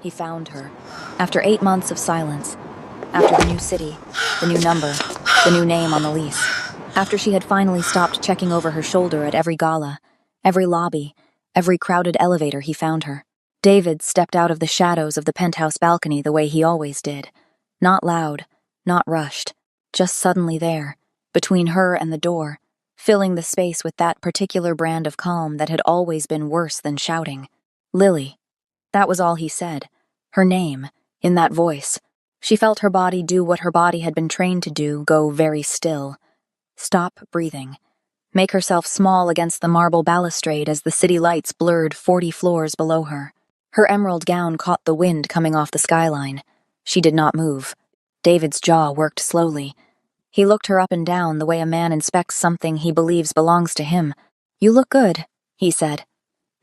He found her. After 8 months of silence. After the new city, the new number, the new name on the lease. After she had finally stopped checking over her shoulder at every gala, every lobby, every crowded elevator, he found her. David stepped out of the shadows of the penthouse balcony the way he always did. Not loud, not rushed, just suddenly there, between her and the door, filling the space with that particular brand of calm that had always been worse than shouting. Lily. That was all he said. Her name, in that voice. She felt her body do what her body had been trained to do, go very still. Stop breathing. Make herself small against the marble balustrade as the city lights blurred 40 floors below her. Her emerald gown caught the wind coming off the skyline. She did not move. David's jaw worked slowly. He looked her up and down the way a man inspects something he believes belongs to him. "You look good," he said.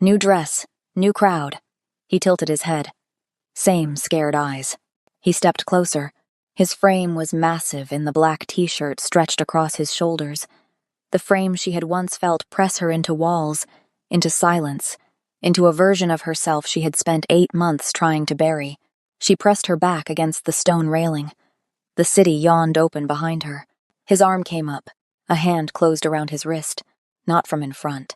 "New dress, new crowd." He tilted his head. Same scared eyes. He stepped closer. His frame was massive in the black t-shirt stretched across his shoulders. The frame she had once felt press her into walls, into silence, into a version of herself she had spent 8 months trying to bury. She pressed her back against the stone railing. The city yawned open behind her. His arm came up. A hand closed around his wrist, not from in front.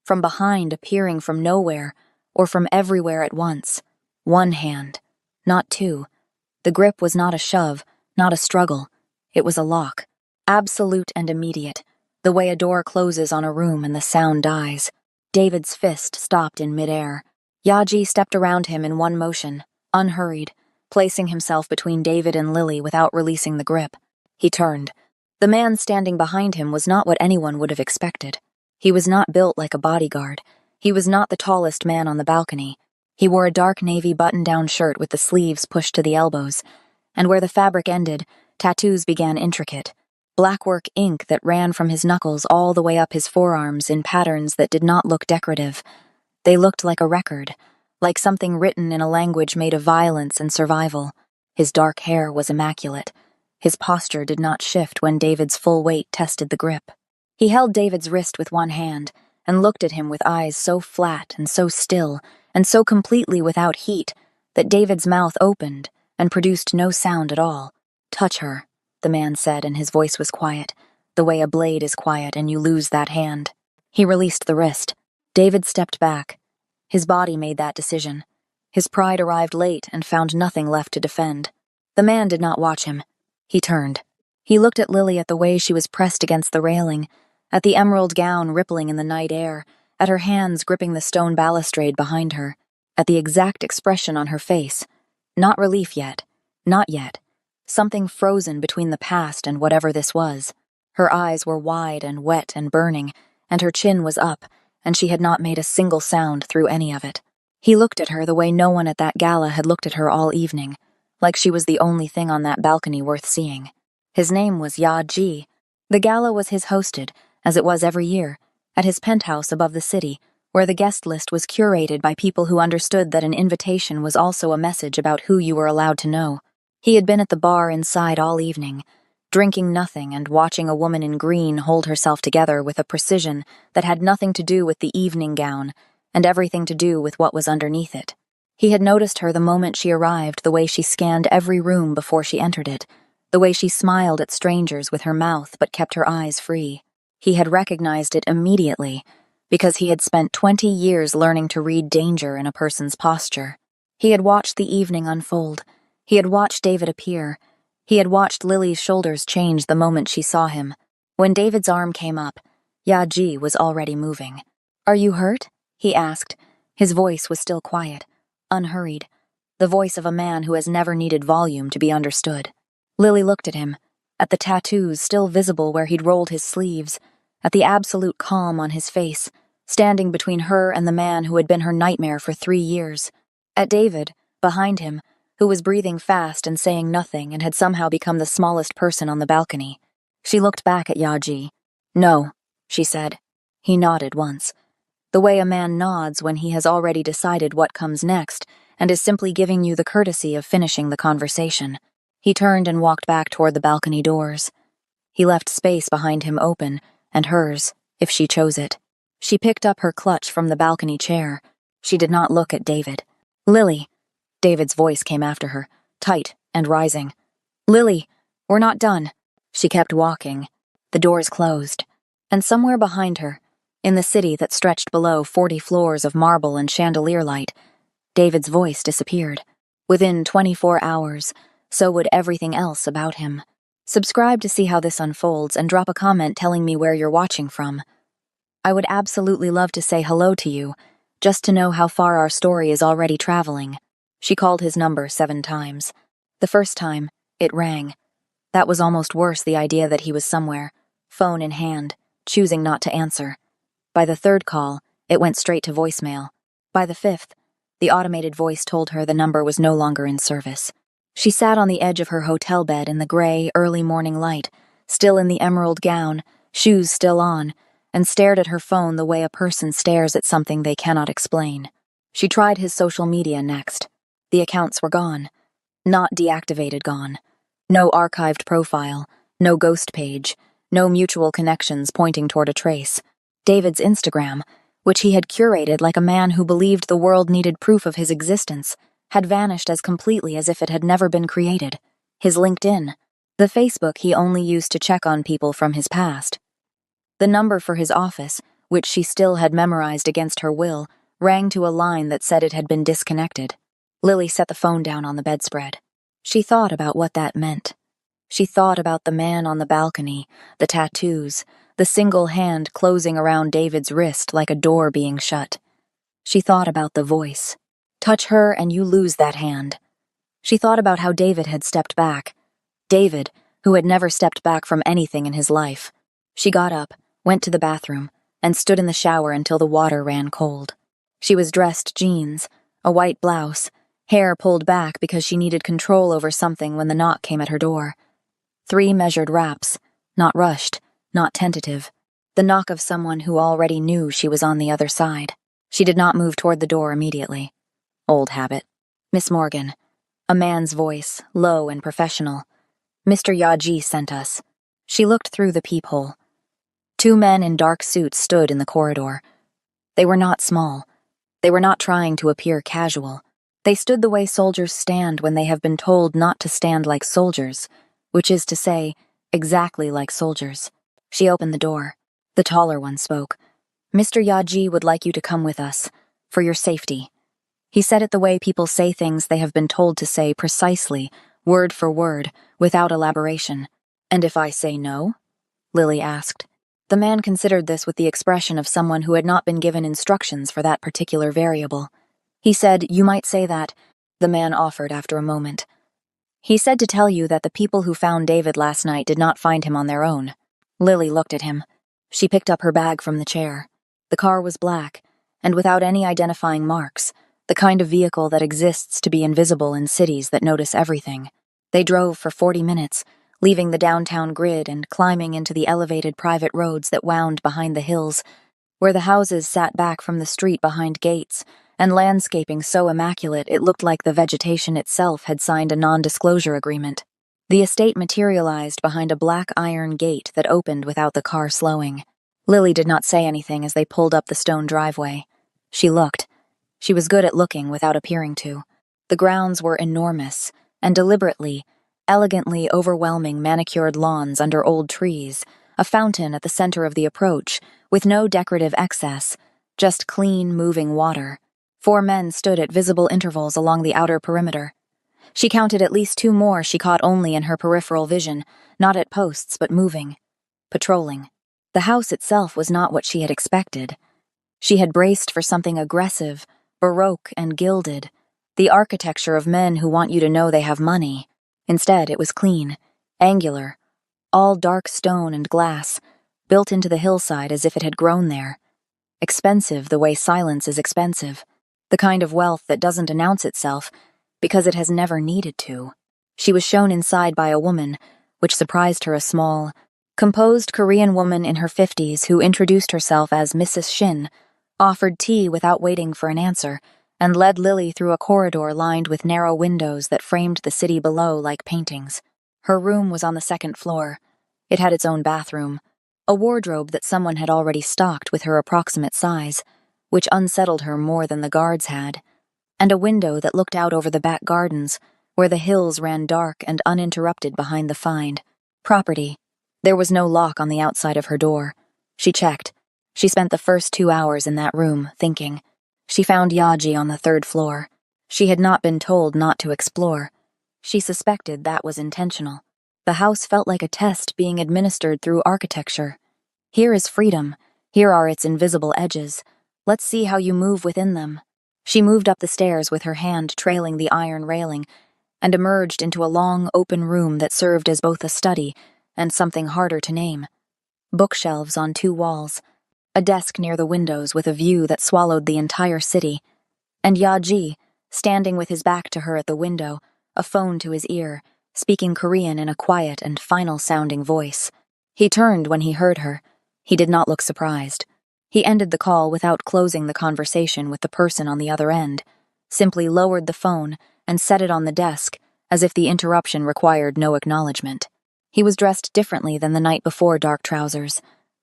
From behind, appearing from nowhere, or from everywhere at once. One hand, not two. The grip was not a shove, not a struggle. It was a lock. Absolute and immediate, the way a door closes on a room and the sound dies. David's fist stopped in midair. Yaji stepped around him in one motion, unhurried, placing himself between David and Lily without releasing the grip. He turned. The man standing behind him was not what anyone would have expected. He was not built like a bodyguard. He was not the tallest man on the balcony. He wore a dark navy button-down shirt with the sleeves pushed to the elbows, and where the fabric ended, tattoos began intricate. Blackwork ink that ran from his knuckles all the way up his forearms in patterns that did not look decorative. They looked like a record, like something written in a language made of violence and survival. His dark hair was immaculate. His posture did not shift when David's full weight tested the grip. He held David's wrist with one hand and looked at him with eyes so flat and so still and so completely without heat that David's mouth opened and produced no sound at all. "Touch her," the man said, and his voice was quiet, the way a blade is quiet and you lose that hand. He released the wrist. David stepped back. His body made that decision. His pride arrived late and found nothing left to defend. The man did not watch him. He turned. He looked at Lily at the way she was pressed against the railing, at the emerald gown rippling in the night air, at her hands gripping the stone balustrade behind her, at the exact expression on her face. Not relief yet. Not yet. Something frozen between the past and whatever this was. Her eyes were wide and wet and burning, and her chin was up, and she had not made a single sound through any of it. He looked at her the way no one at that gala had looked at her all evening, like she was the only thing on that balcony worth seeing. His name was Ya-Ji. The gala was his hosted, as it was every year, at his penthouse above the city, where the guest list was curated by people who understood that an invitation was also a message about who you were allowed to know. He had been at the bar inside all evening, drinking nothing and watching a woman in green hold herself together with a precision that had nothing to do with the evening gown and everything to do with what was underneath it. He had noticed her the moment she arrived, the way she scanned every room before she entered it, the way she smiled at strangers with her mouth but kept her eyes free. He had recognized it immediately, because he had spent 20 years learning to read danger in a person's posture. He had watched the evening unfold. He had watched David appear. He had watched Lily's shoulders change the moment she saw him. When David's arm came up, Ya-Ji was already moving. "Are you hurt?" he asked. His voice was still quiet, unhurried, the voice of a man who has never needed volume to be understood. Lily looked at him, at the tattoos still visible where he'd rolled his sleeves, at the absolute calm on his face, standing between her and the man who had been her nightmare for 3 years. At David, behind him, who was breathing fast and saying nothing and had somehow become the smallest person on the balcony. She looked back at Ya-Ji. "No," she said. He nodded once. The way a man nods when he has already decided what comes next and is simply giving you the courtesy of finishing the conversation. He turned and walked back toward the balcony doors. He left space behind him open, and hers, if she chose it. She picked up her clutch from the balcony chair. She did not look at David. "Lily." David's voice came after her, tight and rising. "Lily, we're not done." She kept walking. The doors closed. And somewhere behind her, in the city that stretched below 40 floors of marble and chandelier light, David's voice disappeared. Within 24 hours, so would everything else about him. Subscribe to see how this unfolds and drop a comment telling me where you're watching from. I would absolutely love to say hello to you, just to know how far our story is already traveling. She called his number 7 times. The first time, it rang. That was almost worse, the idea that he was somewhere, phone in hand, choosing not to answer. By the third call, it went straight to voicemail. By the fifth, the automated voice told her the number was no longer in service. She sat on the edge of her hotel bed in the gray, early morning light, still in the emerald gown, shoes still on, and stared at her phone the way a person stares at something they cannot explain. She tried his social media next. The accounts were gone. Not deactivated, gone. No archived profile, no ghost page, no mutual connections pointing toward a trace. David's Instagram, which he had curated like a man who believed the world needed proof of his existence, had vanished as completely as if it had never been created. His LinkedIn, the Facebook he only used to check on people from his past. The number for his office, which she still had memorized against her will, rang to a line that said it had been disconnected. Lily set the phone down on the bedspread. She thought about what that meant. She thought about the man on the balcony, the tattoos, the single hand closing around David's wrist like a door being shut. She thought about the voice. Touch her and you lose that hand. She thought about how David had stepped back. David, who had never stepped back from anything in his life. She got up, went to the bathroom, and stood in the shower until the water ran cold. She was dressed jeans, a white blouse, hair pulled back because she needed control over something when the knock came at her door. 3 measured raps, not rushed, not tentative. The knock of someone who already knew she was on the other side. She did not move toward the door immediately. Old habit. "Miss Morgan." A man's voice, low and professional. "Mr. Yaji sent us." She looked through the peephole. 2 men in dark suits stood in the corridor. They were not small. They were not trying to appear casual. They stood the way soldiers stand when they have been told not to stand like soldiers, which is to say, exactly like soldiers. She opened the door. The taller one spoke. "Mr. Yaji would like you to come with us, for your safety." He said it the way people say things they have been told to say precisely, word for word, without elaboration. "And if I say no?" Lily asked. The man considered this with the expression of someone who had not been given instructions for that particular variable. He said, "You might say that," the man offered after a moment. "He said to tell you that the people who found David last night did not find him on their own." Lily looked at him. She picked up her bag from the chair. The car was black, and without any identifying marks, the kind of vehicle that exists to be invisible in cities that notice everything. They drove for 40 minutes, leaving the downtown grid and climbing into the elevated private roads that wound behind the hills, where the houses sat back from the street behind gates, and landscaping so immaculate it looked like the vegetation itself had signed a non-disclosure agreement. The estate materialized behind a black iron gate that opened without the car slowing. Lily did not say anything as they pulled up the stone driveway. She looked. She was good at looking without appearing to. The grounds were enormous, and deliberately, elegantly overwhelming manicured lawns under old trees, a fountain at the center of the approach, with no decorative excess, just clean, moving water. 4 men stood at visible intervals along the outer perimeter. She counted at least 2 more she caught only in her peripheral vision, not at posts but moving, patrolling. The house itself was not what she had expected. She had braced for something aggressive, baroque and gilded, the architecture of men who want you to know they have money. Instead, it was clean, angular, all dark stone and glass, built into the hillside as if it had grown there. Expensive the way silence is expensive, the kind of wealth that doesn't announce itself because it has never needed to. She was shown inside by a woman, which surprised her, a small, composed Korean woman in her 50s who introduced herself as Mrs. Shin, offered tea without waiting for an answer, and led Lily through a corridor lined with narrow windows that framed the city below like paintings. Her room was on the 2nd floor. It had its own bathroom, a wardrobe that someone had already stocked with her approximate size, which unsettled her more than the guards had. and a window that looked out over the back gardens, where the hills ran dark and uninterrupted behind the find. Property. There was no lock on the outside of her door. She checked. She spent the first 2 hours in that room, thinking. She found Yaji on the 3rd floor. She had not been told not to explore. She suspected that was intentional. The house felt like a test being administered through architecture. Here is freedom. Here are its invisible edges. Let's see how you move within them. She moved up the stairs with her hand trailing the iron railing and emerged into a long, open room that served as both a study and something harder to name. Bookshelves on 2 walls, a desk near the windows with a view that swallowed the entire city, and Yaji, standing with his back to her at the window, a phone to his ear, speaking Korean in a quiet and final-sounding voice. He turned when he heard her. He did not look surprised. He ended the call without closing the conversation with the person on the other end, simply lowered the phone and set it on the desk, as if the interruption required no acknowledgement. He was dressed differently than the night before dark trousers.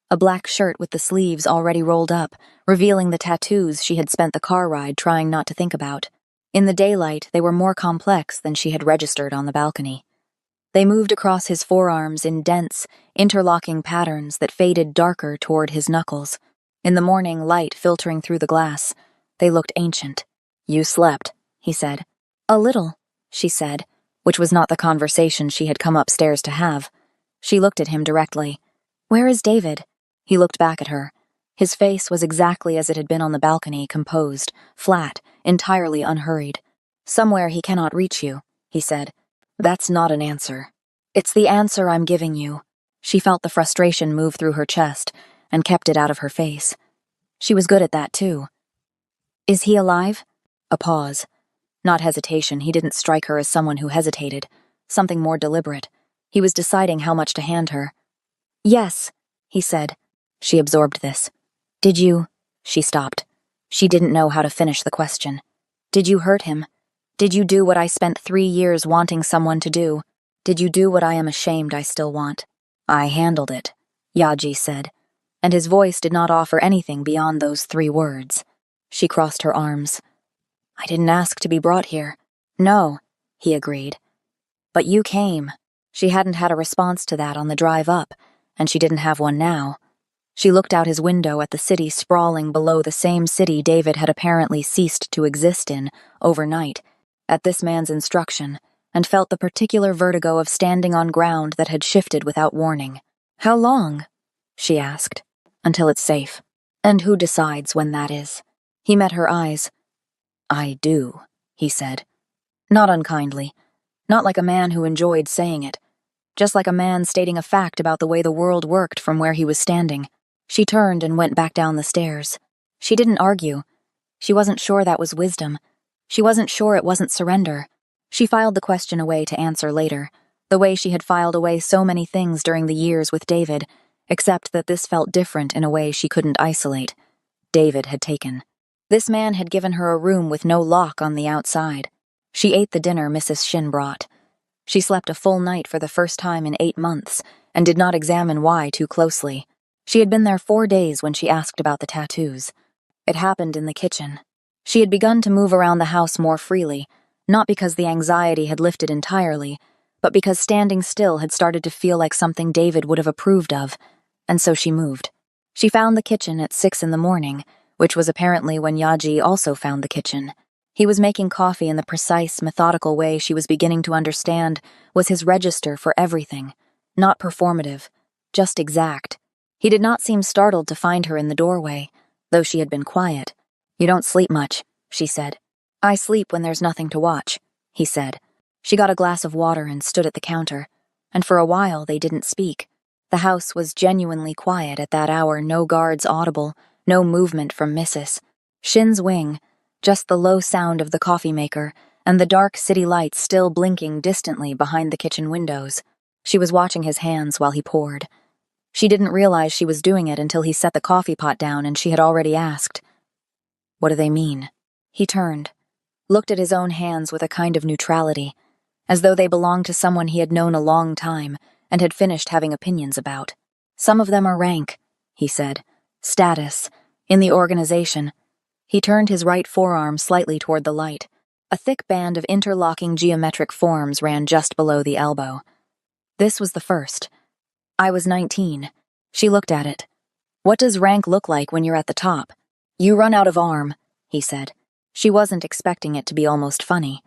A black shirt with the sleeves already rolled up, revealing the tattoos she had spent the car ride trying not to think about. In the daylight, they were more complex than she had registered on the balcony. They moved across his forearms in dense, interlocking patterns that faded darker toward his knuckles. In the morning light filtering through the glass, they looked ancient. "You slept," he said. "A little," she said, which was not the conversation she had come upstairs to have. She looked at him directly. "Where is David?" He looked back at her. His face was exactly as it had been on the balcony, composed, flat, entirely unhurried. "Somewhere he cannot reach you," he said. "That's not an answer. It's the answer I'm giving you." She felt the frustration move through her chest and kept it out of her face. She was good at that, too. "Is he alive?" A pause. Not hesitation. He didn't strike her as someone who hesitated. Something more deliberate. He was deciding how much to hand her. "Yes," he said. She absorbed this. "Did you—" She stopped. She didn't know how to finish the question. "Did you hurt him? Did you do what I spent 3 years wanting someone to do? Did you do what I am ashamed I still want?" "I handled it," Yaji said, and his voice did not offer anything beyond those 3 words. She crossed her arms. "I didn't ask to be brought here." "No," he agreed. "But you came." She hadn't had a response to that on the drive up, and she didn't have one now. She looked out his window at the city sprawling below the same city David had apparently ceased to exist in overnight, at this man's instruction, and felt the particular vertigo of standing on ground that had shifted without warning. "How long?" she asked. "Until it's safe." "And who decides when that is?" He met her eyes. "I do," he said. Not unkindly. Not like a man who enjoyed saying it. Just like a man stating a fact about the way the world worked from where he was standing. She turned and went back down the stairs. She didn't argue. She wasn't sure that was wisdom. She wasn't sure it wasn't surrender. She filed the question away to answer later, the way she had filed away so many things during the years with David, except that this felt different in a way she couldn't isolate. David had taken. This man had given her a room with no lock on the outside. She ate the dinner Mrs. Shin brought. She slept a full night for the first time in 8 months, and did not examine why too closely. She had been there 4 days when she asked about the tattoos. It happened in the kitchen. She had begun to move around the house more freely, not because the anxiety had lifted entirely, but because standing still had started to feel like something David would have approved of, and so she moved. She found the kitchen at 6 in the morning, which was apparently when Yaji also found the kitchen. He was making coffee in the precise, methodical way she was beginning to understand was his register for everything. Not performative, just exact. He did not seem startled to find her in the doorway, though she had been quiet. "You don't sleep much," she said. "I sleep when there's nothing to watch," he said. She got a glass of water and stood at the counter, and for a while they didn't speak. The house was genuinely quiet at that hour, no guards audible, no movement from Mrs. Shin's wing, just the low sound of the coffee maker and the dark city lights still blinking distantly behind the kitchen windows. She was watching his hands while he poured. She didn't realize she was doing it until he set the coffee pot down and she had already asked, "What do they mean?" He turned, looked at his own hands with a kind of neutrality, as though they belonged to someone he had known a long time and had finished having opinions about. "Some of them are rank," he said. "Status. In the organization." He turned his right forearm slightly toward the light. A thick band of interlocking geometric forms ran just below the elbow. This was the first. I was 19. She looked at it. What does rank look like when you're at the top? You run out of arm, he said. She wasn't expecting it to be almost funny.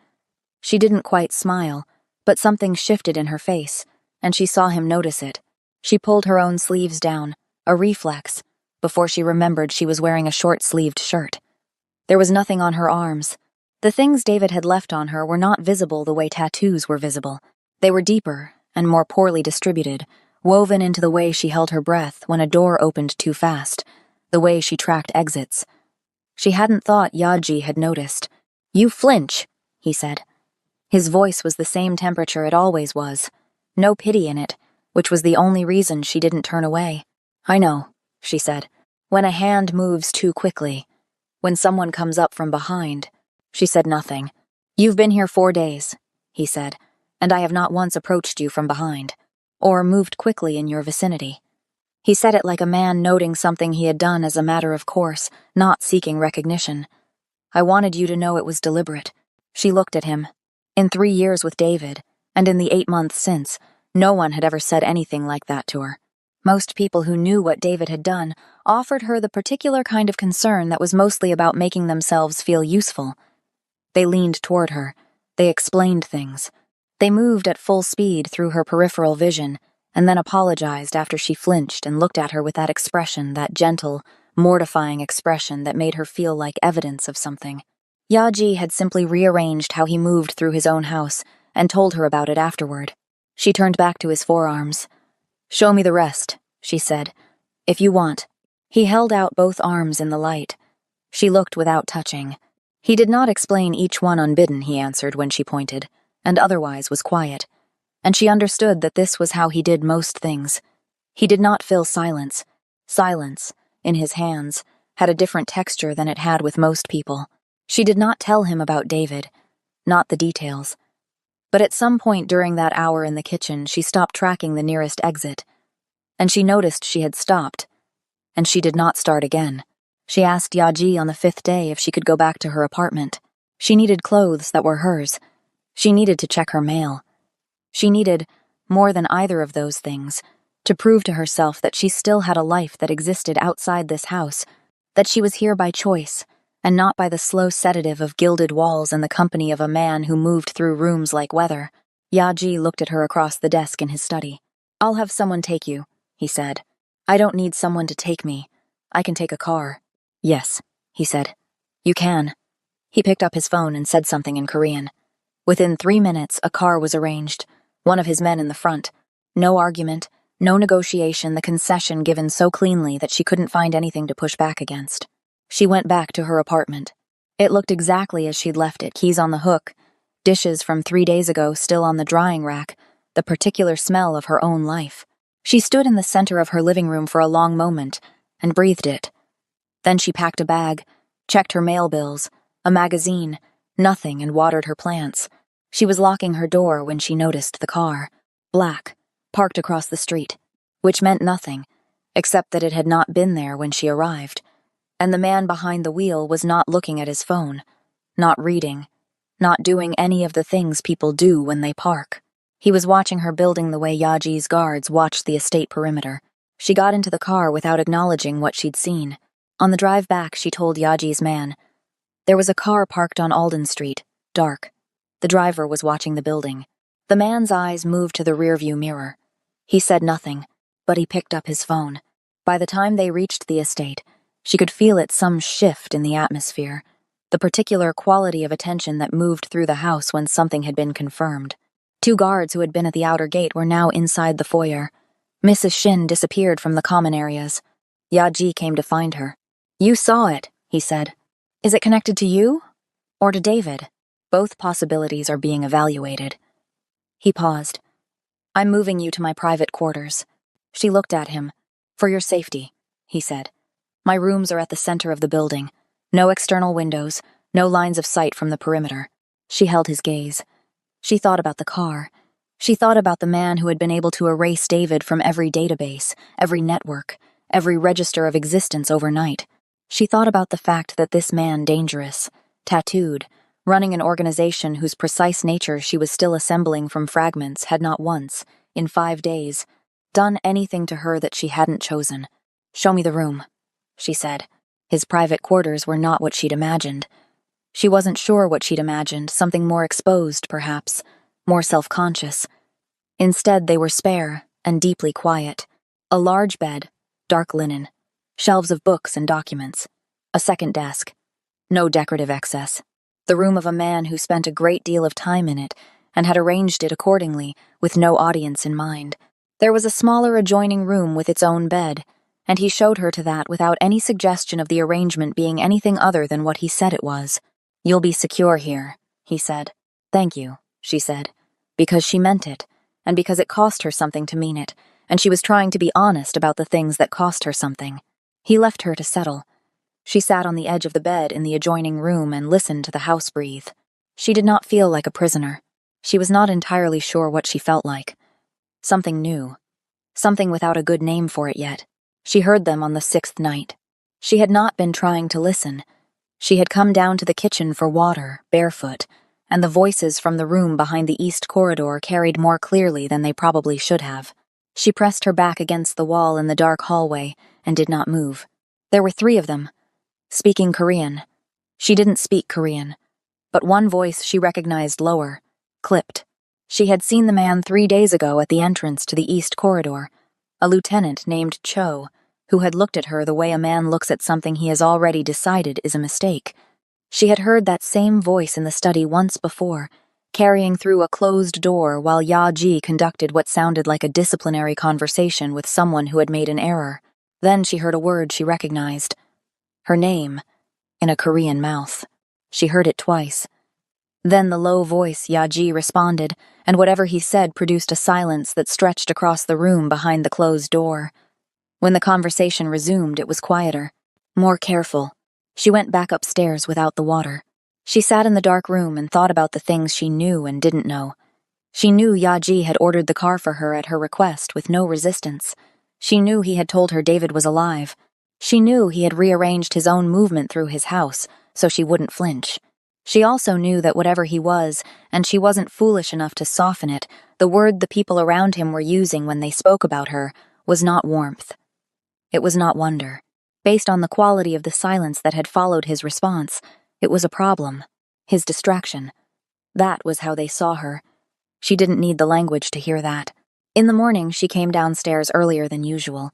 She didn't quite smile, but something shifted in her face, and she saw him notice it. She pulled her own sleeves down, a reflex, before she remembered she was wearing a short-sleeved shirt. There was nothing on her arms. The things David had left on her were not visible the way tattoos were visible. They were deeper and more poorly distributed, woven into the way she held her breath when a door opened too fast, the way she tracked exits. She hadn't thought Yaji had noticed. "You flinch," he said. His voice was the same temperature it always was. No pity in it, which was the only reason she didn't turn away. "I know," she said. "When a hand moves too quickly. When someone comes up from behind." She said nothing. "You've been here 4 days," he said, "and I have not once approached you from behind, or moved quickly in your vicinity." He said it like a man noting something he had done as a matter of course, not seeking recognition. "I wanted you to know it was deliberate." She looked at him. In 3 years with David, and in the 8 months since, no one had ever said anything like that to her. Most people who knew what David had done offered her the particular kind of concern that was mostly about making themselves feel useful. They leaned toward her. They explained things. They moved at full speed through her peripheral vision, and then apologized after she flinched and looked at her with that expression, that gentle, mortifying expression that made her feel like evidence of something. Yaji had simply rearranged how he moved through his own house and told her about it afterward. She turned back to his forearms. "Show me the rest," she said. "If you want." He held out both arms in the light. She looked without touching. He did not explain each one unbidden, he answered when she pointed, and otherwise was quiet. And she understood that this was how he did most things. He did not fill silence. Silence, in his hands, had a different texture than it had with most people. She did not tell him about David, not the details. But at some point during that hour in the kitchen, she stopped tracking the nearest exit. And she noticed she had stopped. And she did not start again. She asked Yaji on the 5th day if she could go back to her apartment. She needed clothes that were hers. She needed to check her mail. She needed, more than either of those things, to prove to herself that she still had a life that existed outside this house, that she was here by choice, and not by the slow sedative of gilded walls and the company of a man who moved through rooms like weather. Yaji looked at her across the desk in his study. "I'll have someone take you," he said. "I don't need someone to take me. I can take a car." "Yes," he said. "You can." He picked up his phone and said something in Korean. Within 3 minutes, a car was arranged, one of his men in the front. No argument, no negotiation, the concession given so cleanly that she couldn't find anything to push back against. She went back to her apartment. It looked exactly as she'd left it, keys on the hook, dishes from 3 days ago still on the drying rack, the particular smell of her own life. She stood in the center of her living room for a long moment and breathed it. Then she packed a bag, checked her mail bills, a magazine, nothing, and watered her plants. She was locking her door when she noticed the car, black, parked across the street, which meant nothing, except that it had not been there when she arrived. And the man behind the wheel was not looking at his phone, not reading, not doing any of the things people do when they park. He was watching her building the way Yaji's guards watched the estate perimeter. She got into the car without acknowledging what she'd seen. On the drive back, she told Yaji's man. There was a car parked on Alden Street, dark. The driver was watching the building. The man's eyes moved to the rearview mirror. He said nothing, but he picked up his phone. By the time they reached the estate, she could feel it, some shift in the atmosphere, the particular quality of attention that moved through the house when something had been confirmed. 2 guards who had been at the outer gate were now inside the foyer. Mrs. Shin disappeared from the common areas. Yaji came to find her. "You saw it," he said. "Is it connected to you? Or to David? Both possibilities are being evaluated." He paused. "I'm moving you to my private quarters." She looked at him. "For your safety," he said. "My rooms are at the center of the building. No external windows, no lines of sight from the perimeter." She held his gaze. She thought about the car. She thought about the man who had been able to erase David from every database, every network, every register of existence overnight. She thought about the fact that this man, dangerous, tattooed, running an organization whose precise nature she was still assembling from fragments, had not once, in 5 days, done anything to her that she hadn't chosen. "Show me the room," she said. His private quarters were not what she'd imagined. She wasn't sure what she'd imagined, something more exposed, perhaps, more self-conscious. Instead, they were spare and deeply quiet. A large bed, dark linen, shelves of books and documents, a second desk. No decorative excess. The room of a man who spent a great deal of time in it and had arranged it accordingly, with no audience in mind. There was a smaller adjoining room with its own bed, and he showed her to that without any suggestion of the arrangement being anything other than what he said it was. "You'll be secure here," he said. "Thank you," she said, because she meant it, and because it cost her something to mean it, and she was trying to be honest about the things that cost her something. He left her to settle. She sat on the edge of the bed in the adjoining room and listened to the house breathe. She did not feel like a prisoner. She was not entirely sure what she felt like. Something new. Something without a good name for it yet. She heard them on the 6th night. She had not been trying to listen. She had come down to the kitchen for water, barefoot, and the voices from the room behind the east corridor carried more clearly than they probably should have. She pressed her back against the wall in the dark hallway and did not move. There were 3 of them, speaking Korean. She didn't speak Korean, but one voice she recognized lower, clipped. She had seen the man 3 days ago at the entrance to the east corridor, a lieutenant named Cho, who had looked at her the way a man looks at something he has already decided is a mistake. She had heard that same voice in the study once before, carrying through a closed door while Ya-ji conducted what sounded like a disciplinary conversation with someone who had made an error. Then she heard a word she recognized. Her name, in a Korean mouth. She heard it twice. Then the low voice Ya-ji responded, and whatever he said produced a silence that stretched across the room behind the closed door. When the conversation resumed, it was quieter, more careful. She went back upstairs without the water. She sat in the dark room and thought about the things she knew and didn't know. She knew Ya-ji had ordered the car for her at her request with no resistance. She knew he had told her David was alive. She knew he had rearranged his own movement through his house, so she wouldn't flinch. She also knew that whatever he was, and she wasn't foolish enough to soften it, the word the people around him were using when they spoke about her was not warmth. It was not wonder. Based on the quality of the silence that had followed his response, it was a problem. His distraction. That was how they saw her. She didn't need the language to hear that. In the morning, she came downstairs earlier than usual.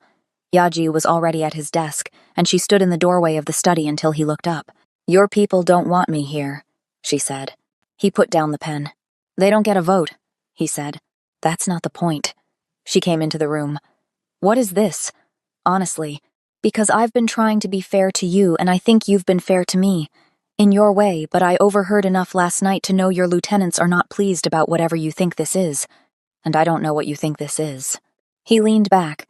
Ya-ji was already at his desk, and she stood in the doorway of the study until he looked up. "Your people don't want me here," she said. He put down the pen. "They don't get a vote," he said. "That's not the point." She came into the room. "What is this? Honestly, because I've been trying to be fair to you, and I think you've been fair to me. In your way, but I overheard enough last night to know your lieutenants are not pleased about whatever you think this is. And I don't know what you think this is." He leaned back.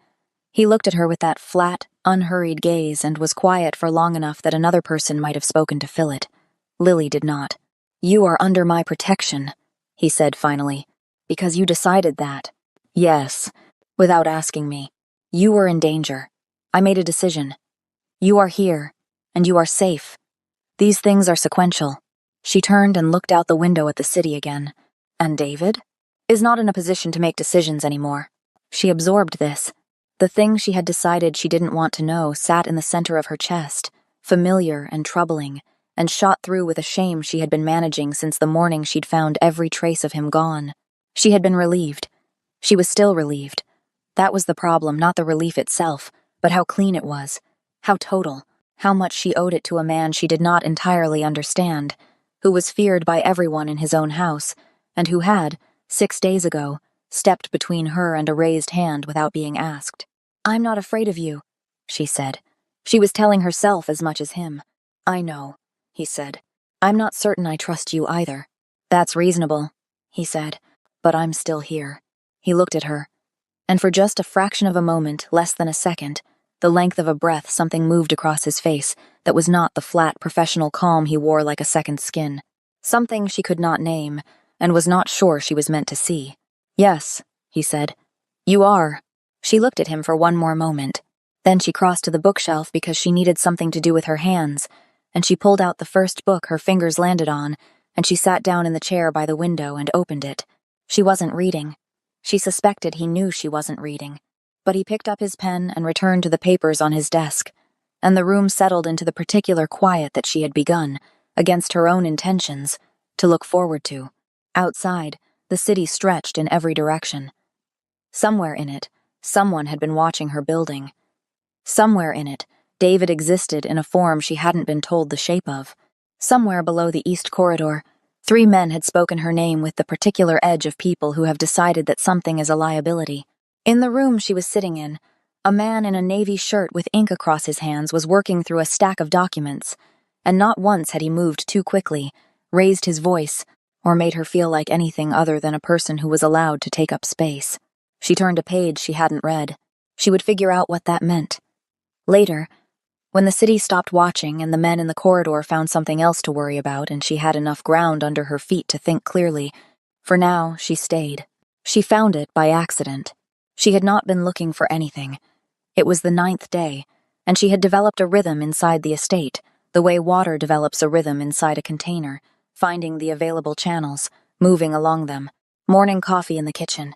He looked at her with that flat, unhurried gaze and was quiet for long enough that another person might have spoken to fill it. Lily did not. "You are under my protection," he said finally, "because you decided that." "Yes, without asking me. You were in danger. I made a decision. You are here, and you are safe. These things are sequential." She turned and looked out the window at the city again. And David? Is not in a position to make decisions anymore. She absorbed this. The thing she had decided she didn't want to know sat in the center of her chest, familiar and troubling, and shot through with a shame she had been managing since the morning she'd found every trace of him gone. She had been relieved. She was still relieved. That was the problem, not the relief itself, but how clean it was, how total, how much she owed it to a man she did not entirely understand, who was feared by everyone in his own house, and who had, 6 days ago, stepped between her and a raised hand without being asked. "I'm not afraid of you," she said. She was telling herself as much as him. "I know," he said. "I'm not certain I trust you either." "That's reasonable," he said, "but I'm still here." He looked at her, and for just a fraction of a moment, less than a second, the length of a breath, something moved across his face that was not the flat, professional calm he wore like a second skin. Something she could not name, and was not sure she was meant to see. "Yes," he said. "You are." She looked at him for one more moment. Then she crossed to the bookshelf because she needed something to do with her hands, and she pulled out the first book her fingers landed on, and she sat down in the chair by the window and opened it. She wasn't reading. She suspected he knew she wasn't reading. But he picked up his pen and returned to the papers on his desk, and the room settled into the particular quiet that she had begun, against her own intentions, to look forward to. Outside, the city stretched in every direction. Somewhere in it, someone had been watching her building. Somewhere in it, David existed in a form she hadn't been told the shape of. Somewhere below the East Corridor, 3 men had spoken her name with the particular edge of people who have decided that something is a liability. In the room she was sitting in, a man in a navy shirt with ink across his hands was working through a stack of documents, and not once had he moved too quickly, raised his voice, or made her feel like anything other than a person who was allowed to take up space. She turned a page she hadn't read. She would figure out what that meant. Later, when the city stopped watching and the men in the corridor found something else to worry about and she had enough ground under her feet to think clearly, for now she stayed. She found it by accident. She had not been looking for anything. It was the 9th day, and she had developed a rhythm inside the estate, the way water develops a rhythm inside a container, finding the available channels, moving along them, morning coffee in the kitchen.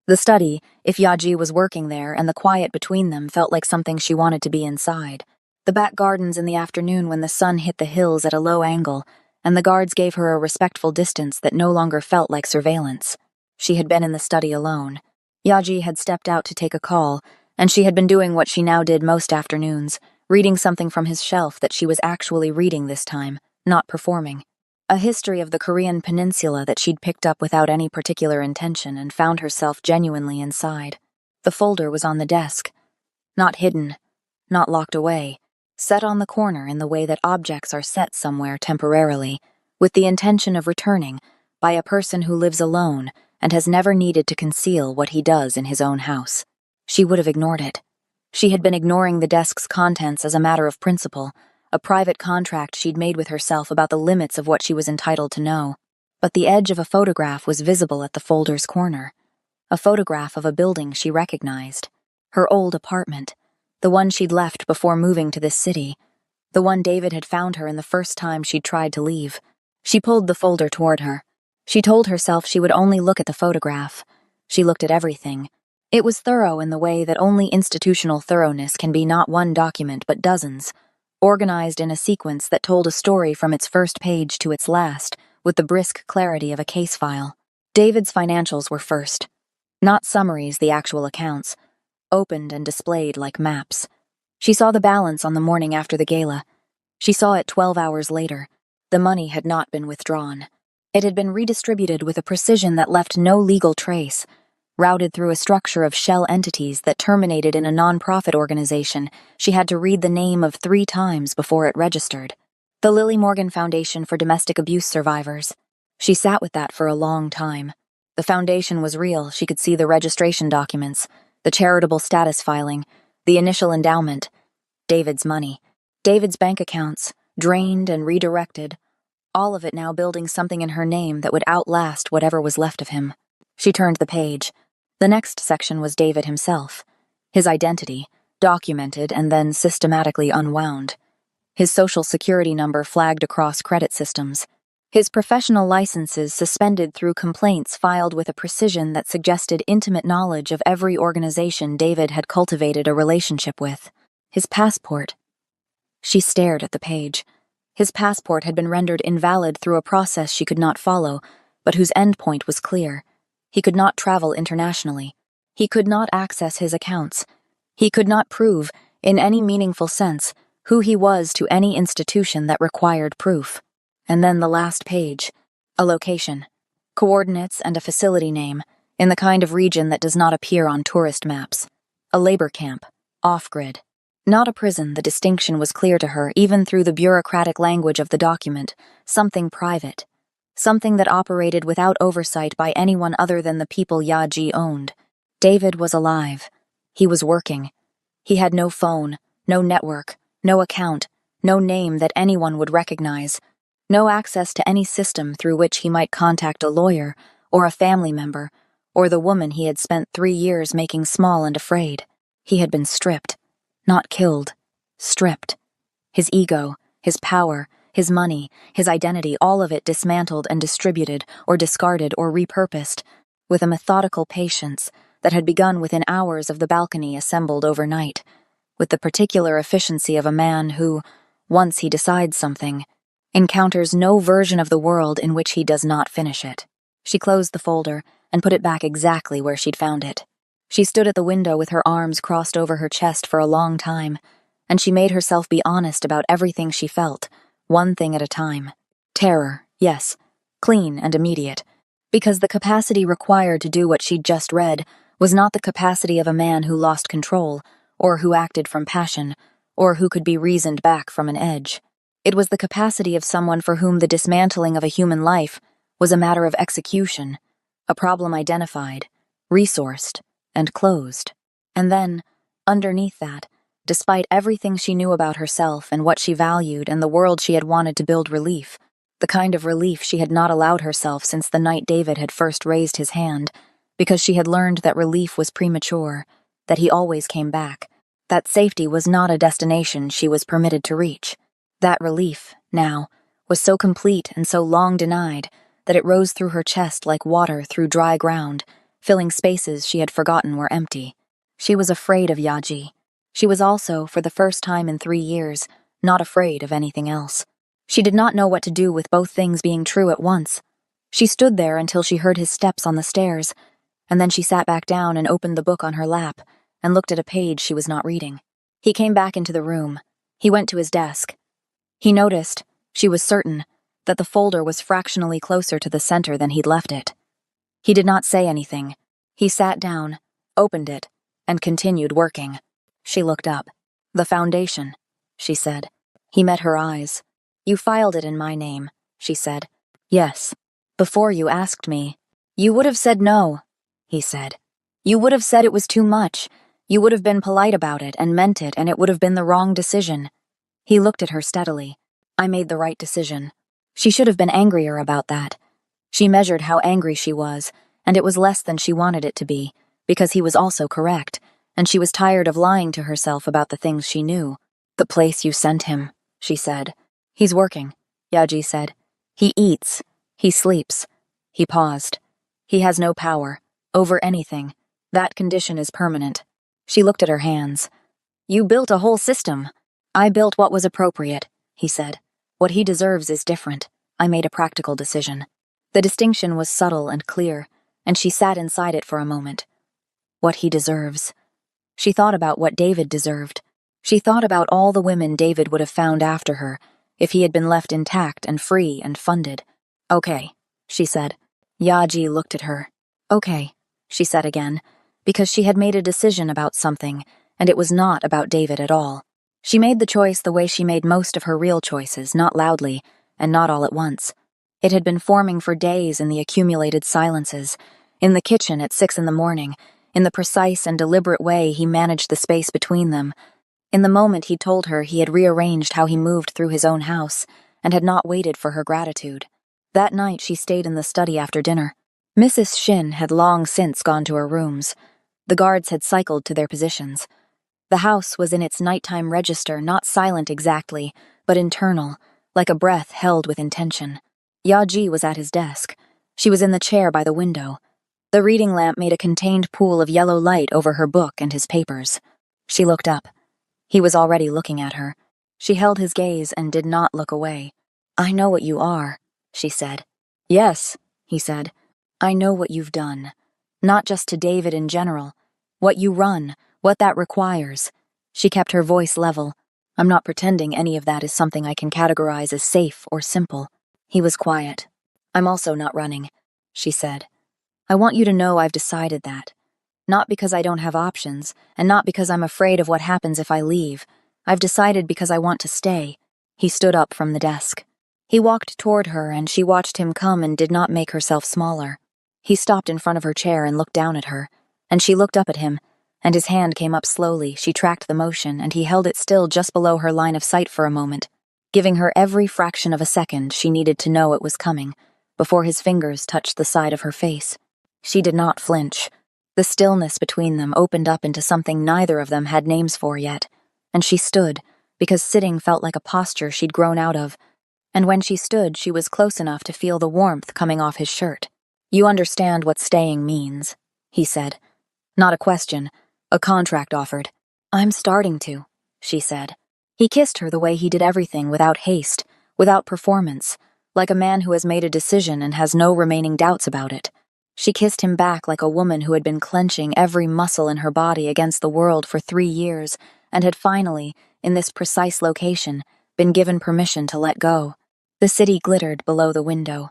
The study, if Yaji was working there, and the quiet between them felt like something she wanted to be inside. The back gardens in the afternoon when the sun hit the hills at a low angle, and the guards gave her a respectful distance that no longer felt like surveillance. She had been in the study alone. Yaji had stepped out to take a call, and she had been doing what she now did most afternoons, reading something from his shelf that she was actually reading this time, not performing. A history of the Korean peninsula that she'd picked up without any particular intention and found herself genuinely inside. The folder was on the desk. Not hidden, not locked away, set on the corner in the way that objects are set somewhere temporarily, with the intention of returning, by a person who lives alone and has never needed to conceal what he does in his own house. She would have ignored it. She had been ignoring the desk's contents as a matter of principle, a private contract she'd made with herself about the limits of what she was entitled to know. But the edge of a photograph was visible at the folder's corner. A photograph of a building she recognized. Her old apartment. The one she'd left before moving to this city. The one David had found her in the first time she'd tried to leave. She pulled the folder toward her. She told herself she would only look at the photograph. She looked at everything. It was thorough in the way that only institutional thoroughness can be, not one document but dozens, organized in a sequence that told a story from its first page to its last, with the brisk clarity of a case file. David's financials were first. Not summaries, the actual accounts, opened and displayed like maps. She saw the balance on the morning after the gala. She saw it 12 hours later. The money had not been withdrawn. It had been redistributed with a precision that left no legal trace, routed through a structure of shell entities that terminated in a non-profit organization she had to read the name of 3 times before it registered. The Lily Morgan Foundation for Domestic Abuse Survivors. She sat with that for a long time. The foundation was real. She could see the registration documents, the charitable status filing, the initial endowment. David's money. David's bank accounts, drained and redirected. All of it now building something in her name that would outlast whatever was left of him. She turned the page. The next section was David himself. His identity, documented and then systematically unwound. His social security number flagged across credit systems. His professional licenses suspended through complaints filed with a precision that suggested intimate knowledge of every organization David had cultivated a relationship with. His passport. She stared at the page. His passport had been rendered invalid through a process she could not follow, but whose endpoint was clear. He could not travel internationally. He could not access his accounts. He could not prove, in any meaningful sense, who he was to any institution that required proof. And then the last page. A location. Coordinates and a facility name, in the kind of region that does not appear on tourist maps. A labor camp. Off-grid. Not a prison, the distinction was clear to her, even through the bureaucratic language of the document. Something private. Something that operated without oversight by anyone other than the people Yaji owned. David was alive. He was working. He had no phone, no network, no account, no name that anyone would recognize, no access to any system through which he might contact a lawyer, or a family member, or the woman he had spent 3 years making small and afraid. He had been stripped. Not killed. Stripped. His ego, his power, his money, his identity, all of it dismantled and distributed or discarded or repurposed, with a methodical patience that had begun within hours of the balcony assembled overnight, with the particular efficiency of a man who, once he decides something, encounters no version of the world in which he does not finish it. She closed the folder and put it back exactly where she'd found it. She stood at the window with her arms crossed over her chest for a long time, and she made herself be honest about everything she felt, one thing at a time. Terror, yes, clean and immediate, because the capacity required to do what she'd just read was not the capacity of a man who lost control, or who acted from passion, or who could be reasoned back from an edge. It was the capacity of someone for whom the dismantling of a human life was a matter of execution, a problem identified, resourced, and closed. And then, underneath that, despite everything she knew about herself and what she valued and the world she had wanted to build relief, the kind of relief she had not allowed herself since the night David had first raised his hand, because she had learned that relief was premature, that he always came back, that safety was not a destination she was permitted to reach. That relief, now, was so complete and so long denied that it rose through her chest like water through dry ground, filling spaces she had forgotten were empty. She was afraid of Yaji. She was also, for the first time in 3 years, not afraid of anything else. She did not know what to do with both things being true at once. She stood there until she heard his steps on the stairs, and then she sat back down and opened the book on her lap and looked at a page she was not reading. He came back into the room. He went to his desk. He noticed, she was certain, that the folder was fractionally closer to the center than he'd left it. He did not say anything. He sat down, opened it, and continued working. She looked up. "The foundation," she said. He met her eyes. "You filed it in my name," she said. "Yes. Before you asked me." "You would have said no," he said. "You would have said it was too much. You would have been polite about it and meant it, and it would have been the wrong decision." He looked at her steadily. "I made the right decision." She should have been angrier about that. She measured how angry she was, and it was less than she wanted it to be, because he was also correct, and she was tired of lying to herself about the things she knew. "The place you sent him," she said. "He's working," Yaji said. "He eats. He sleeps." He paused. "He has no power. Over anything. That condition is permanent." She looked at her hands. "You built a whole system." "I built what was appropriate," he said. "What he deserves is different. I made a practical decision." The distinction was subtle and clear, and she sat inside it for a moment. What he deserves. She thought about what David deserved. She thought about all the women David would have found after her, if he had been left intact and free and funded. "Okay," she said. Yaji looked at her. "Okay," she said again, because she had made a decision about something, and it was not about David at all. She made the choice the way she made most of her real choices, not loudly, and not all at once. It had been forming for days in the accumulated silences, in the kitchen at 6 a.m, in the precise and deliberate way he managed the space between them, in the moment he told her he had rearranged how he moved through his own house, and had not waited for her gratitude. That night she stayed in the study after dinner. Mrs. Shin had long since gone to her rooms. The guards had cycled to their positions. The house was in its nighttime register, not silent exactly, but internal, like a breath held with intention. Yaji was at his desk. She was in the chair by the window. The reading lamp made a contained pool of yellow light over her book and his papers. She looked up. He was already looking at her. She held his gaze and did not look away. "I know what you are," she said. "Yes," he said. "I know what you've done. Not just to David in general. What you run, what that requires." She kept her voice level. "I'm not pretending any of that is something I can categorize as safe or simple." He was quiet. "I'm also not running," she said. "I want you to know I've decided that. Not because I don't have options, and not because I'm afraid of what happens if I leave. I've decided because I want to stay." He stood up from the desk. He walked toward her, and she watched him come and did not make herself smaller. He stopped in front of her chair and looked down at her, and she looked up at him, and his hand came up slowly. She tracked the motion, and he held it still just below her line of sight for a moment, giving her every fraction of a second she needed to know it was coming, before his fingers touched the side of her face. She did not flinch. The stillness between them opened up into something neither of them had names for yet. and she stood, because sitting felt like a posture she'd grown out of, and when she stood, she was close enough to feel the warmth coming off his shirt. "You understand what staying means," he said. Not a question, a contract offered. "I'm starting to," she said. He kissed her the way he did everything, without haste, without performance, like a man who has made a decision and has no remaining doubts about it. She kissed him back like a woman who had been clenching every muscle in her body against the world for 3 years and had finally, in this precise location, been given permission to let go. The city glittered below the window.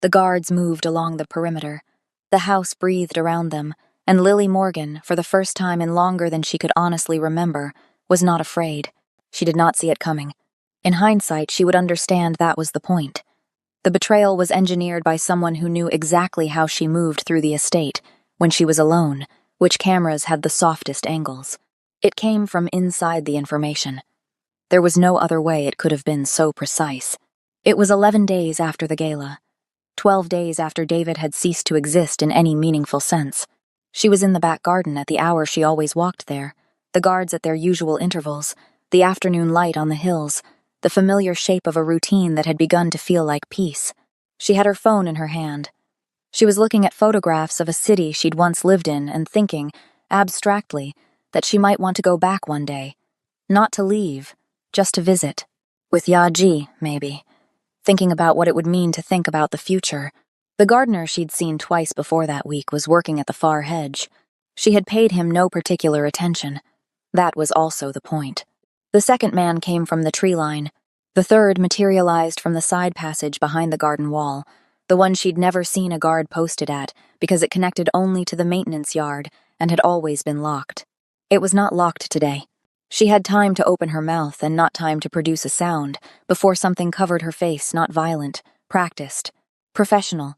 The guards moved along the perimeter. The house breathed around them, and Lily Morgan, for the first time in longer than she could honestly remember, was not afraid. She did not see it coming. In hindsight, she would understand that was the point. The betrayal was engineered by someone who knew exactly how she moved through the estate, when she was alone, which cameras had the softest angles. It came from inside the information. There was no other way it could have been so precise. It was 11 days after the gala. 12 days after David had ceased to exist in any meaningful sense. She was in the back garden at the hour she always walked there, the guards at their usual intervals, the afternoon light on the hills, the familiar shape of a routine that had begun to feel like peace. She had her phone in her hand. She was looking at photographs of a city she'd once lived in and thinking, abstractly, that she might want to go back one day. Not to leave, just to visit. With Yaji, maybe. Thinking about what it would mean to think about the future. The gardener she'd seen twice before that week was working at the far hedge. She had paid him no particular attention. That was also the point. The second man came from the tree line. The third materialized from the side passage behind the garden wall, the one she'd never seen a guard posted at because it connected only to the maintenance yard and had always been locked. It was not locked today. She had time to open her mouth and not time to produce a sound before something covered her face, not violent, practiced, professional,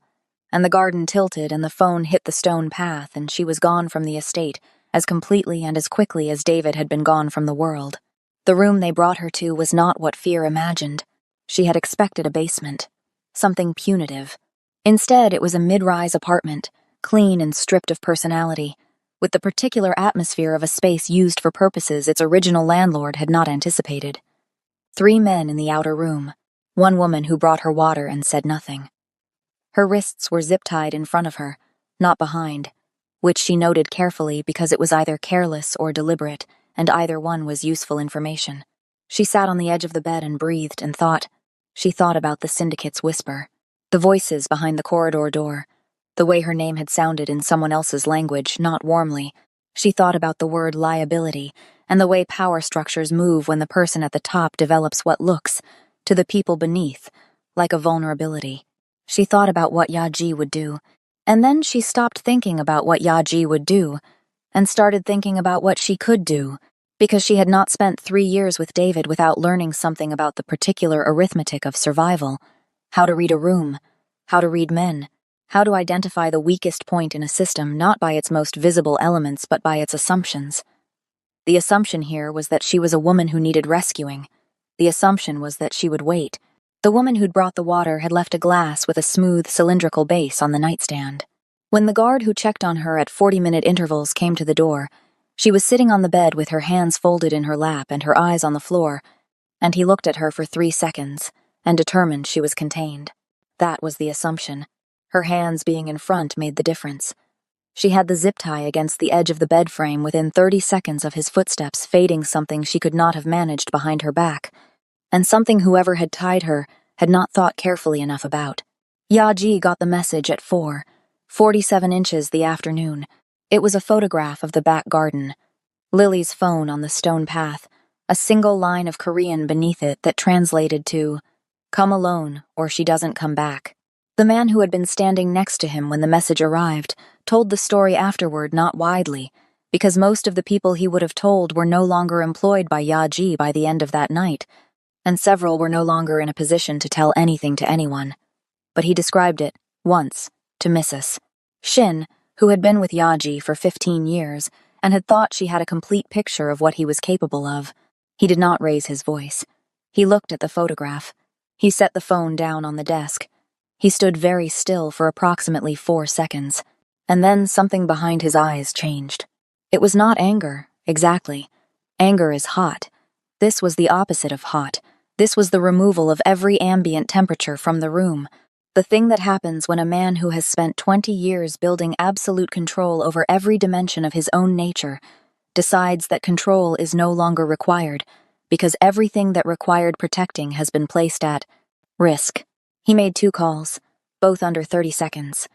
and the garden tilted and the phone hit the stone path and she was gone from the estate as completely and as quickly as David had been gone from the world. The room they brought her to was not what fear imagined. She had expected a basement, something punitive. Instead, it was a mid-rise apartment, clean and stripped of personality, with the particular atmosphere of a space used for purposes its original landlord had not anticipated. 3 men in the outer room, 1 woman who brought her water and said nothing. Her wrists were zip-tied in front of her, not behind, which she noted carefully because it was either careless or deliberate, and either one was useful information. She sat on the edge of the bed and breathed and thought. She thought about the syndicate's whisper, the voices behind the corridor door, the way her name had sounded in someone else's language, not warmly. She thought about the word liability and the way power structures move when the person at the top develops what looks, to the people beneath, like a vulnerability. She thought about what Yaji would do, and then she stopped thinking about what Yaji would do and started thinking about what she could do, because she had not spent 3 years with David without learning something about the particular arithmetic of survival, how to read a room, how to read men, how to identify the weakest point in a system not by its most visible elements but by its assumptions. The assumption here was that she was a woman who needed rescuing. The assumption was that she would wait. The woman who'd brought the water had left a glass with a smooth, cylindrical base on the nightstand. When the guard who checked on her at 40-minute intervals came to the door, she was sitting on the bed with her hands folded in her lap and her eyes on the floor, and he looked at her for 3 seconds and determined she was contained. That was the assumption. Her hands being in front made the difference. She had the zip tie against the edge of the bed frame within 30 seconds of his footsteps fading something she could not have managed behind her back, and something whoever had tied her had not thought carefully enough about. Yaji got the message at 4:47 inches the afternoon. It was a photograph of the back garden. Lily's phone on the stone path, a single line of Korean beneath it that translated to, "Come alone, or she doesn't come back." The man who had been standing next to him when the message arrived told the story afterward not widely, because most of the people he would have told were no longer employed by Yaji by the end of that night, and several were no longer in a position to tell anything to anyone. But he described it, once, to Mrs. Shin, who had been with Yaji for 15 years and had thought she had a complete picture of what he was capable of. He did not raise his voice. He looked at the photograph. He set the phone down on the desk. He stood very still for approximately 4 seconds, and then something behind his eyes changed. It was not anger, exactly. Anger is hot. this was the opposite of hot. This was the removal of every ambient temperature from the room. The thing that happens when a man who has spent 20 years building absolute control over every dimension of his own nature decides that control is no longer required, because everything that required protecting has been placed at risk. He made 2 calls, both under 30 seconds.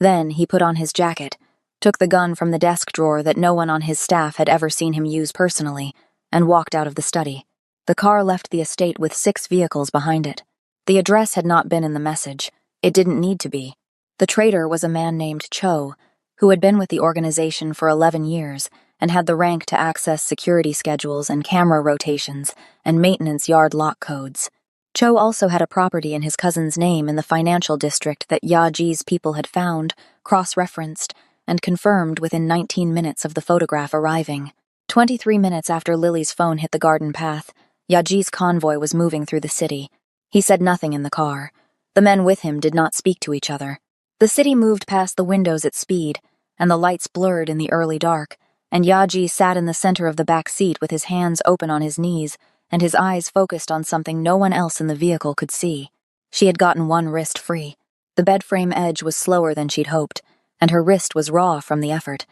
Then he put on his jacket, took the gun from the desk drawer that no one on his staff had ever seen him use personally, and walked out of the study. The car left the estate with 6 vehicles behind it. The address had not been in the message. It didn't need to be. The traitor was a man named Cho, who had been with the organization for 11 years and had the rank to access security schedules and camera rotations and maintenance yard lock codes. Cho also had a property in his cousin's name in the financial district that Yaji's people had found, cross-referenced, and confirmed within 19 minutes of the photograph arriving. 23 minutes after Lily's phone hit the garden path, Yaji's convoy was moving through the city. He said nothing in the car. The men with him did not speak to each other. The city moved past the windows at speed, and the lights blurred in the early dark, and Yaji sat in the center of the back seat with his hands open on his knees and his eyes focused on something no one else in the vehicle could see. She had gotten one wrist free. The bed frame edge was slower than she'd hoped, and her wrist was raw from the effort.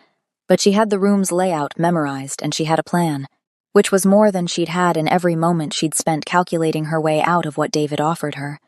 But she had the room's layout memorized, and she had a plan, which was more than she'd had in every moment she'd spent calculating her way out of what David offered her.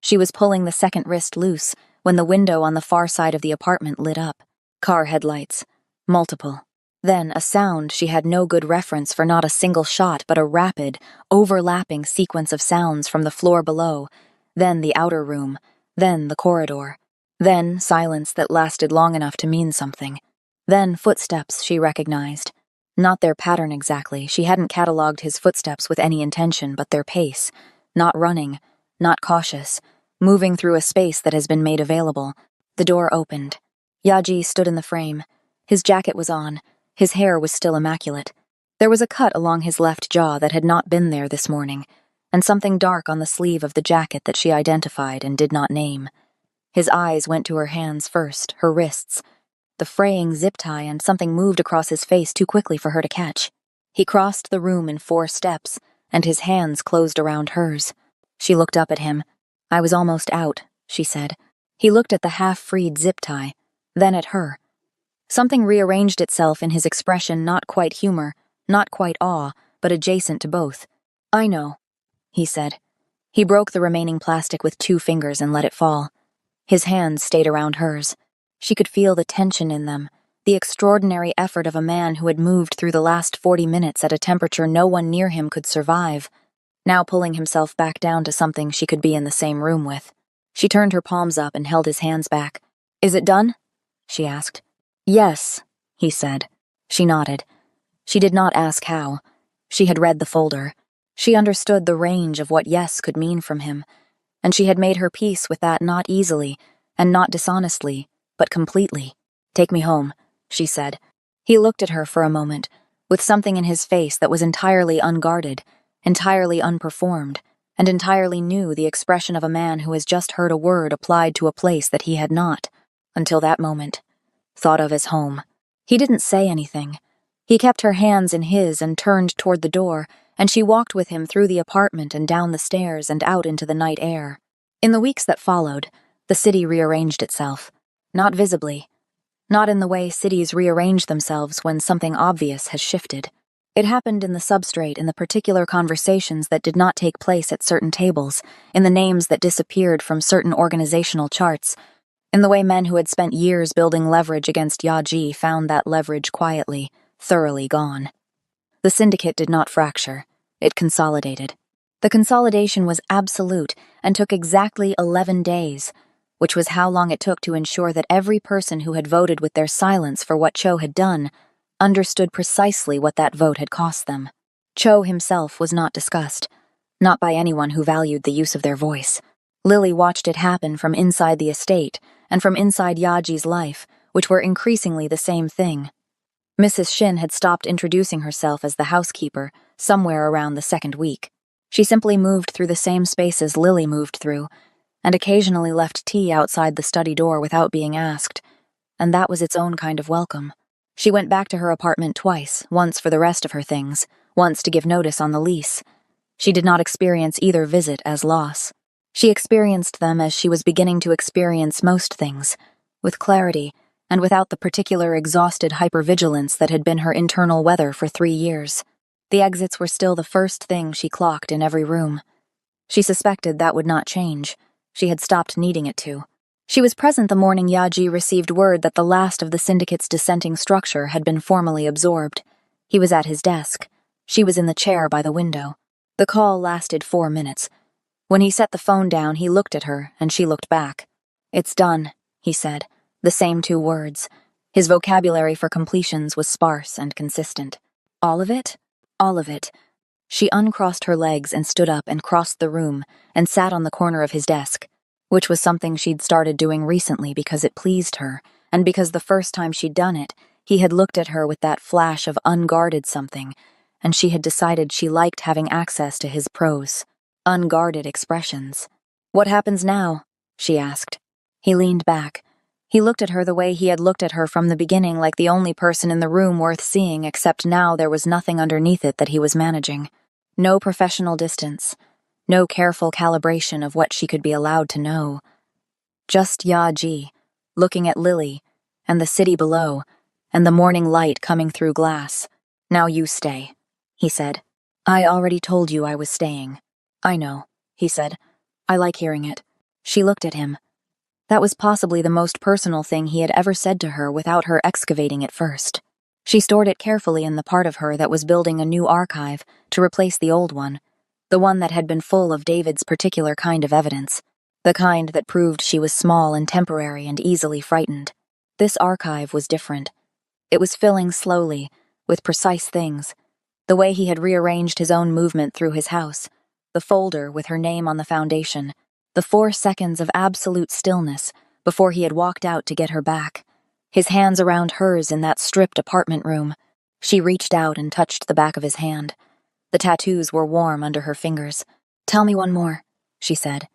She was pulling the second wrist loose when the window on the far side of the apartment lit up. Car headlights. Multiple. Then a sound she had no good reference for, not a single shot, but a rapid, overlapping sequence of sounds from the floor below, then the outer room, then the corridor, then silence that lasted long enough to mean something, then footsteps she recognized. Not their pattern exactly, she hadn't catalogued his footsteps with any intention, but their pace, not running, not cautious, moving through a space that has been made available. The door opened. Yaji stood in the frame. His jacket was on. His hair was still immaculate. There was a cut along his left jaw that had not been there this morning, and something dark on the sleeve of the jacket that she identified and did not name. His eyes went to her hands first, her wrists, the fraying zip tie, and something moved across his face too quickly for her to catch. He crossed the room in 4 steps, and his hands closed around hers. She looked up at him. "I was almost out," she said. He looked at the half-freed zip tie, then at her. Something rearranged itself in his expression, not quite humor, not quite awe, but adjacent to both. "I know," he said. He broke the remaining plastic with 2 fingers and let it fall. His hands stayed around hers. She could feel the tension in them, the extraordinary effort of a man who had moved through the last 40 minutes at a temperature no one near him could survive, now pulling himself back down to something she could be in the same room with. She turned her palms up and held his hands back. "Is it done?" she asked. "Yes," he said. She nodded. She did not ask how. She had read the folder. She understood the range of what yes could mean from him, and she had made her peace with that not easily, and not dishonestly, but completely. "Take me home," she said. He looked at her for a moment, with something in his face that was entirely unguarded, entirely unperformed, and entirely new, the expression of a man who has just heard a word applied to a place that he had not, until that moment, thought of as home. He didn't say anything. He kept her hands in his and turned toward the door, and she walked with him through the apartment and down the stairs and out into the night air. In the weeks that followed, the city rearranged itself. Not visibly. Not in the way cities rearrange themselves when something obvious has shifted. It happened in the substrate, in the particular conversations that did not take place at certain tables, in the names that disappeared from certain organizational charts, in the way men who had spent years building leverage against Yaji found that leverage quietly, thoroughly gone. The syndicate did not fracture. It consolidated. The consolidation was absolute and took exactly 11 days, which was how long it took to ensure that every person who had voted with their silence for what Cho had done understood precisely what that vote had cost them. Cho himself was not discussed, not by anyone who valued the use of their voice. Lily watched it happen from inside the estate and from inside Yaji's life, which were increasingly the same thing. Mrs. Shin had stopped introducing herself as the housekeeper somewhere around the 2nd week. She simply moved through the same spaces Lily moved through, and occasionally left tea outside the study door without being asked, and that was its own kind of welcome. She went back to her apartment twice, once for the rest of her things, once to give notice on the lease. She did not experience either visit as loss. She experienced them as she was beginning to experience most things, with clarity and without the particular exhausted hypervigilance that had been her internal weather for 3 years. The exits were still the first thing she clocked in every room. She suspected that would not change. She had stopped needing it to. She was present the morning Yaji received word that the last of the syndicate's dissenting structure had been formally absorbed. He was at his desk. She was in the chair by the window. The call lasted 4 minutes. When he set the phone down, he looked at her, and she looked back. "It's done," he said, the same 2 words. His vocabulary for completions was sparse and consistent. "All of it? All of it." She uncrossed her legs and stood up and crossed the room and sat on the corner of his desk, which was something she'd started doing recently because it pleased her, and because the first time she'd done it, he had looked at her with that flash of unguarded something, and she had decided she liked having access to his prose. Unguarded expressions. "What happens now?" she asked. He leaned back. He looked at her the way he had looked at her from the beginning, like the only person in the room worth seeing, except now there was nothing underneath it that he was managing. No professional distance. No careful calibration of what she could be allowed to know. Just Yaji, looking at Lily, and the city below, and the morning light coming through glass. "Now you stay," he said. "I already told you I was staying." "I know," he said. "I like hearing it." She looked at him. That was possibly the most personal thing he had ever said to her without her excavating it first. She stored it carefully in the part of her that was building a new archive to replace the old one, the one that had been full of David's particular kind of evidence, the kind that proved she was small and temporary and easily frightened. This archive was different. It was filling slowly, with precise things, the way he had rearranged his own movement through his house, the folder with her name on the foundation, the 4 seconds of absolute stillness before he had walked out to get her back, his hands around hers in that stripped apartment room. She reached out and touched the back of his hand. The tattoos were warm under her fingers. "Tell me one more," she said.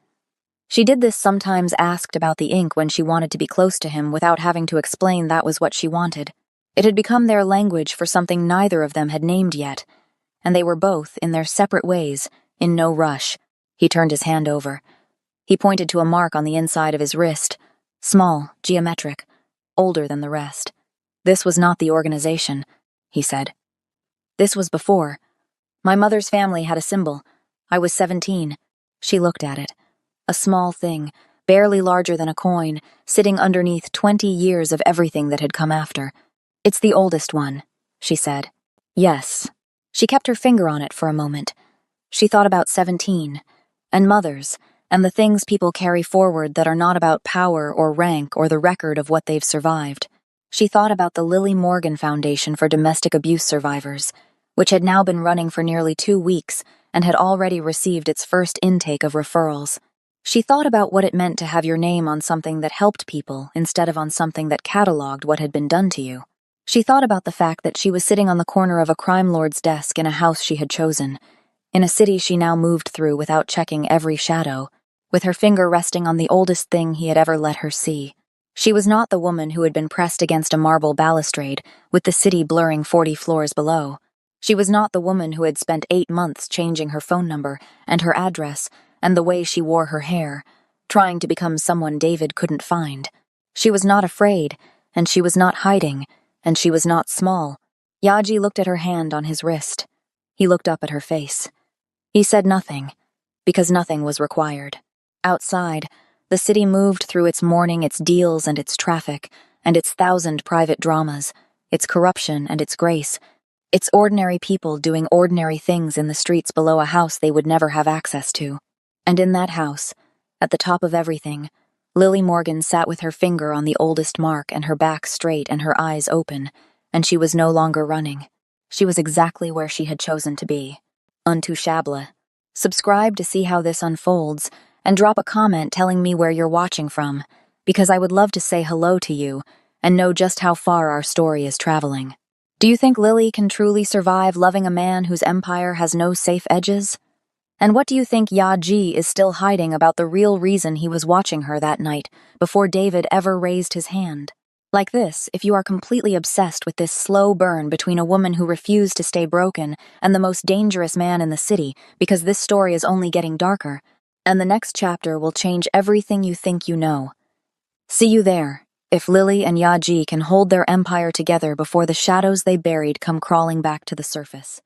She did this sometimes asked about the ink when she wanted to be close to him without having to explain that was what she wanted. It had become their language for something neither of them had named yet, and they were both, in their separate ways, in no rush. He turned his hand over. He pointed to a mark on the inside of his wrist, small, geometric, older than the rest. "This was not the organization," he said. "This was before. My mother's family had a symbol. I was 17. She looked at it. A small thing, barely larger than a coin, sitting underneath 20 years of everything that had come after. "It's the oldest one," she said. "Yes." She kept her finger on it for a moment. She thought about 17, and mothers, and the things people carry forward that are not about power or rank or the record of what they've survived. She thought about the Lily Morgan Foundation for Domestic Abuse Survivors, which had now been running for nearly 2 weeks and had already received its first intake of referrals. She thought about what it meant to have your name on something that helped people instead of on something that cataloged what had been done to you. She thought about the fact that she was sitting on the corner of a crime lord's desk in a house she had chosen, in a city she now moved through without checking every shadow, with her finger resting on the oldest thing he had ever let her see. She was not the woman who had been pressed against a marble balustrade, with the city blurring 40 floors below. She was not the woman who had spent 8 months changing her phone number and her address and the way she wore her hair, trying to become someone David couldn't find. She was not afraid, and she was not hiding, and she was not small. Yaji looked at her hand on his wrist. He looked up at her face. He said nothing, because nothing was required. Outside, the city moved through its morning, its deals and its traffic, and its 1,000 private dramas, its corruption and its grace, its ordinary people doing ordinary things in the streets below a house they would never have access to. And in that house, at the top of everything, Lily Morgan sat with her finger on the oldest mark and her back straight and her eyes open, and she was no longer running. She was exactly where she had chosen to be. Untouchable. Subscribe to see how this unfolds, and drop a comment telling me where you're watching from, because I would love to say hello to you and know just how far our story is traveling. Do you think Lily can truly survive loving a man whose empire has no safe edges? And what do you think Yaji is still hiding about the real reason he was watching her that night before David ever raised his hand? Like this, if you are completely obsessed with this slow burn between a woman who refused to stay broken and the most dangerous man in the city, because this story is only getting darker, and the next chapter will change everything you think you know. See you there, if Lily and Yaji can hold their empire together before the shadows they buried come crawling back to the surface.